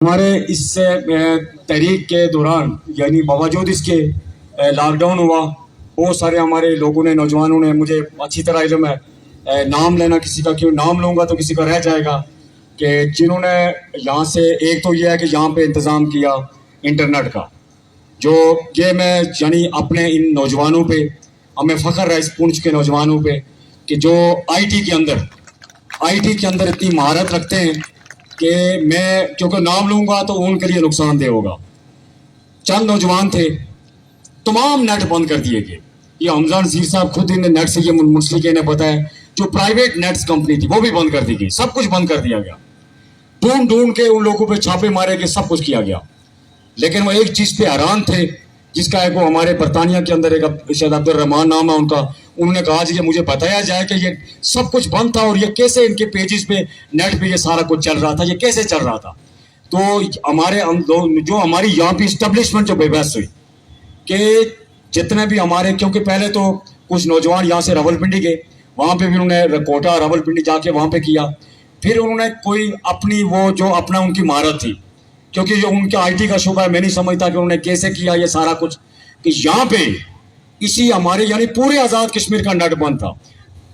ہمارے اس تحریک کے دوران یعنی باوجود اس کے لاک ڈاؤن ہوا، بہت سارے ہمارے لوگوں نے، نوجوانوں نے، مجھے اچھی طرح علم ہے، نام لینا کسی کا کیوں نام لوں گا تو کسی کا رہ جائے گا، کہ جنہوں نے یہاں سے، ایک تو یہ ہے کہ یہاں پہ انتظام کیا انٹرنیٹ کا، جو یہ میں یعنی اپنے ان نوجوانوں پہ ہمیں فخر ہے، اس پونچھ کے نوجوانوں پہ، کہ جو آئی ٹی کے اندر اتنی مہارت رکھتے ہیں کہ میں کیونکہ نام لوں گا تو ان کے لیے نقصان دہ ہوگا۔ چند نوجوان تھے، تمام نیٹ بند کر دیے گئے۔ یہ حمزہ نذیر صاحب خود ان نیٹ سے یہ منسلک، انہیں پتہ ہے، جو پرائیویٹ نیٹس کمپنی تھی وہ بھی بند کر دی گئی، سب کچھ بند کر دیا گیا، ڈھونڈ کے ان لوگوں پہ چھاپے مارے گئے، سب کچھ کیا گیا۔ لیکن وہ ایک چیز پہ حیران تھے، جس کا ایک وہ ہمارے برطانیہ کے اندر ایک شاید عبد الرحمان نام ہے ان کا، انہوں نے کہا جی یہ مجھے بتایا جائے کہ یہ سب کچھ بند تھا اور یہ کیسے ان کے پیجز پہ نیٹ پہ یہ سارا کچھ چل رہا تھا، یہ کیسے چل رہا تھا۔ تو جو ہماری یہاں پہ اسٹیبلشمنٹ جو بے بس ہوئی کہ جتنے بھی ہمارے، کیونکہ پہلے تو کچھ نوجوان یہاں سے راولپنڈی گئے، وہاں پہ بھی انہوں نے کوٹا راولپنڈی جا کے وہاں پہ کیا، پھر انہوں نے کوئی اپنی وہ جو اپنا ان کی مہارت تھی، کیونکہ جو ان کا آئی ٹی کا شعبہ ہے، میں نہیں سمجھتا کہ انہوں نے کیسے کیا یہ سارا کچھ، کہ یہاں پہ اسی ہمارے یعنی پورے آزاد کشمیر کا نیٹ بند تھا،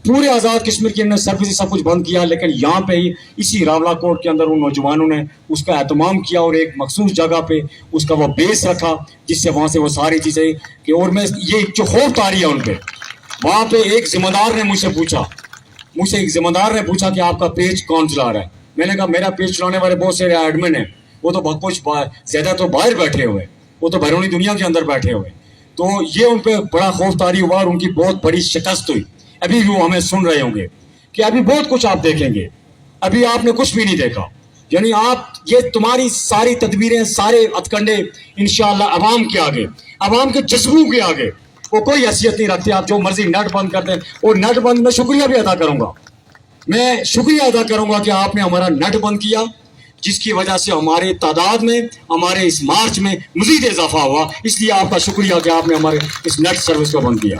پورے آزاد کشمیر کی انہیں سروس سب کچھ بند کیا، لیکن یہاں پہ ہی اسی راولہ کوٹ کے اندر ان نوجوانوں نے اس کا اہتمام کیا اور ایک مخصوص جگہ پہ اس کا وہ بیس رکھا، جس سے وہاں سے وہ ساری چیزیں کہ، اور میں یہ جو خوف طاری ہے ان پہ، وہاں پہ ایک ذمہ دار نے مجھ سے ایک ذمہ دار نے پوچھا کہ آپ کا پیج کون چلا رہا ہے؟ میں نے کہا میرا پیج چلانے والے بہت سے ایڈمن ہیں، وہ تو بہت کچھ زیادہ تو باہر بیٹھے ہوئے، وہ تو بیرونی دنیا کے اندر بیٹھے ہوئے۔ تو یہ ان پہ بڑا خوف طاری ہوا اور ان کی بہت بڑی شکست ہوئی۔ ابھی بھی وہ ہمیں سن رہے ہوں گے کہ ابھی بہت کچھ آپ دیکھیں گے، ابھی آپ نے کچھ بھی نہیں دیکھا، یعنی آپ یہ تمہاری ساری تدبیریں، سارے ہتھ کنڈے انشاءاللہ عوام کے آگے، عوام کے جذبوں کے آگے وہ کوئی حیثیت نہیں رکھتے۔ آپ جو مرضی نیٹ بند کر دیں، اور نیٹ بند میں شکریہ بھی ادا کروں گا، میں شکریہ ادا کروں گا کہ آپ نے ہمارا نیٹ بند کیا، جس کی وجہ سے ہمارے تعداد میں، ہمارے اس مارچ میں مزید اضافہ ہوا، اس لیے آپ کا شکریہ کہ آپ نے ہمارے اس نیٹ سروس کو بند کیا۔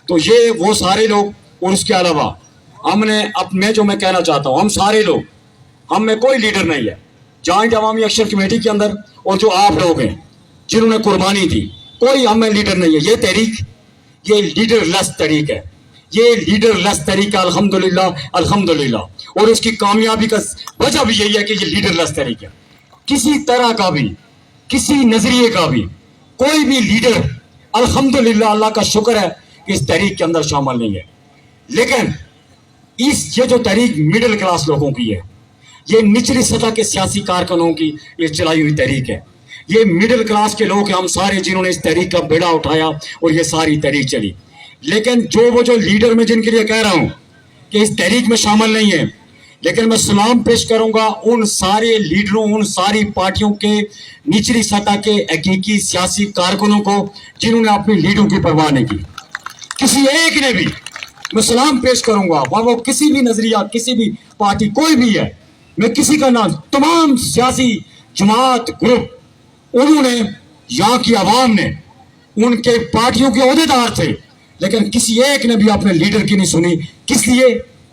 تو یہ وہ سارے لوگ، اور اس کے علاوہ ہم نے میں کہنا چاہتا ہوں، ہم سارے لوگ، ہم میں کوئی لیڈر نہیں ہے جوائنٹ عوامی ایکشن کمیٹی کے اندر، اور جو آپ لوگ ہیں جنہوں نے قربانی دی، کوئی ہم میں لیڈر نہیں ہے۔ یہ تحریک، یہ لیڈر لیس تحریک ہے، یہ لیڈر لیس تحریک ہے، الحمدللہ، اور اس کی کامیابی کا وجہ بھی یہی ہے کہ یہ لیڈر لیس تحریک ہے۔ کسی طرح کا بھی، کسی نظریے کا بھی کوئی بھی لیڈر، الحمدللہ، اللہ کا شکر ہے کہ اس تحریک کے اندر شامل نہیں ہے۔ لیکن یہ جو تحریک مڈل کلاس لوگوں کی ہے، یہ نچلی سطح کے سیاسی کارکنوں کی یہ چلائی ہوئی تحریک ہے، یہ مڈل کلاس کے لوگ ہیں ہم سارے، جنہوں نے اس تحریک کا بیڑا اٹھایا اور یہ ساری تحریک چلی۔ لیکن جو لیڈر میں جن کے لیے کہہ رہا ہوں کہ اس تحریک میں شامل نہیں ہے، لیکن میں سلام پیش کروں گا ان سارے لیڈروں، ان ساری پارٹیوں کے نچلی سطح کے حقیقی سیاسی کارکنوں کو، جنہوں نے اپنی لیڈروں کی پرواہ نہیں کی۔ کسی ایک نے بھی میں سلام پیش کروں گا، وہ کسی بھی نظریہ، کسی بھی پارٹی، کوئی بھی ہے، میں کسی کا نام، تمام سیاسی جماعت، گروپ، انہوں نے، یہاں کی عوام نے، ان کے پارٹیوں کے عہدیدار تھے، لیکن کسی ایک نے بھی اپنے لیڈر کی نہیں سنی۔ کس لیے؟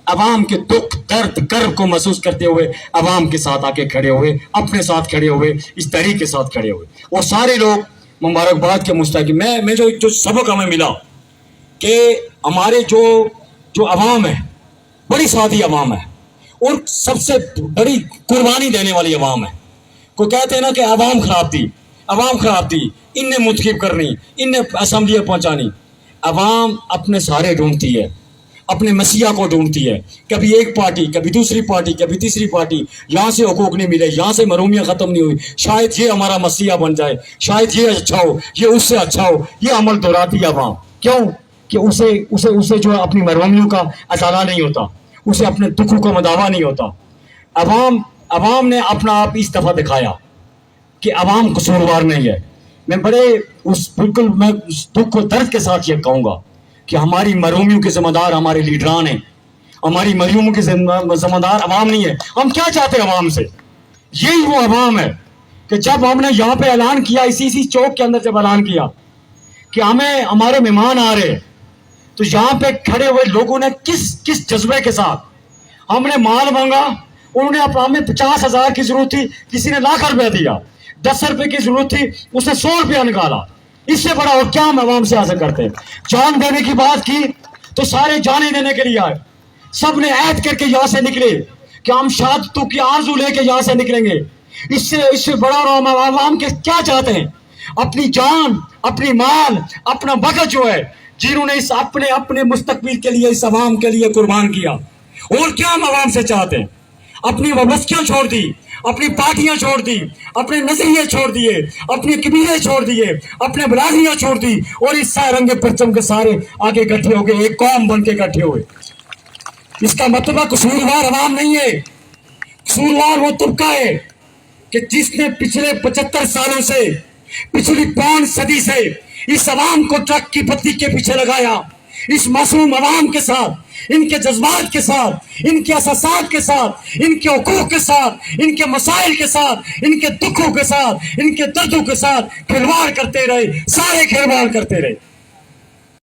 عوام کے دکھ، درد، کرب کو محسوس کرتے ہوئے عوام کے ساتھ آ کے کھڑے ہوئے، اپنے ساتھ کھڑے ہوئے، اس تحریک کے ساتھ کھڑے ہوئے، اور سارے لوگ مبارکباد کے مستحق۔ میں جو سبق ہمیں ملا کہ ہمارے جو عوام ہے، بڑی سادی عوام ہے، اور سب سے بڑی قربانی دینے والی عوام ہے۔ کوئی کہتے ہیں نا کہ عوام خراب تھی، ان نے منتخب کرنی، ان نے اسمبلی پہنچانی۔ عوام اپنے سہارے ڈھونڈتی ہے، اپنے مسیح کو ڈھونڈتی ہے، کبھی ایک پارٹی، کبھی دوسری پارٹی، کبھی تیسری پارٹی، یہاں سے حقوق نہیں ملے، یہاں سے محرومیاں ختم نہیں ہوئی، شاید یہ ہمارا مسیح بن جائے، شاید یہ اچھا ہو، یہ اس سے اچھا ہو، یہ عمل دہراتی ہے عوام۔ کیوں؟ کہ اسے جو اپنی محرومیوں کا ازالہ نہیں ہوتا، اسے اپنے دکھوں کا مداوع نہیں ہوتا۔ عوام نے اپنا آپ اس دفعہ دکھایا کہ عوام قصوروار نہیں ہے۔ میں بالکل میں دکھ و درد کے ساتھ یہ کہوں گا کہ ہماری محرومیوں کے ذمہ دار ہمارے لیڈران ہیں، ہماری محرومیوں کے ذمہ دار عوام نہیں ہے۔ ہم کیا چاہتے ہیں عوام سے؟ یہی وہ عوام ہے کہ جب ہم نے یہاں پہ اعلان کیا، اسی چوک کے اندر جب اعلان کیا کہ ہمارے مہمان آ رہے، تو یہاں پہ کھڑے ہوئے لوگوں نے کس جذبے کے ساتھ، ہم نے مال مانگا، انہوں نے اپنا ہمیں 50,000 کی ضرورت تھی, کسی نے لاکھ روپیہ دیا, 10 روپے کی ضرورت تھی اس نے 100 روپیہ نکالا. اس سے بڑا اور کیا ہم عوام سے حاصل کرتے ہیں؟ جان دینے کی بات کی تو سارے جانے دینے کے لیے آئے, سب نے عہد کر کے یہاں سے نکلے کہ ہم شہادتوں کی آرزو لے کے یہاں سے نکلیں گے. اس سے بڑا اور ہم عوام کے کیا چاہتے ہیں؟ اپنی جان, اپنی مال, اپنا وقت جو ہے جنہوں نے اس اپنے مستقبل کے لیے اس عوام کے لیے قربان کیا, اور کیا ہم عوام سے چاہتے ہیں؟ اپنی وابستگیاں چھوڑ دی, اپنی پارٹیاں چھوڑ دی, اپنے نظریے چھوڑ دیے, اپنے قبیلے چھوڑ دیے, اپنے برادریاں چھوڑ دی, اور اس سارے رنگ پرچم کے سارے آگے اکٹھے ہو گئے, ایک قوم بن کے اکٹھے ہوئے. اس کا مطلب قصوروار عوام نہیں ہے, قصوروار وہ طبقہ ہے کہ جس نے پچھلے 75 سالوں سے, پچھلی 5 صدی سے اس عوام کو ٹرک کی بتی کے پیچھے لگایا. اس معصوم عوام کے ساتھ, ان کے جذبات کے ساتھ, ان کے احساسات کے ساتھ, ان کے حقوق کے ساتھ, ان کے مسائل کے ساتھ, ان کے دکھوں کے ساتھ, ان کے دردوں کے ساتھ کھلواڑ کرتے رہے, سارے کھلواڑ کرتے رہے.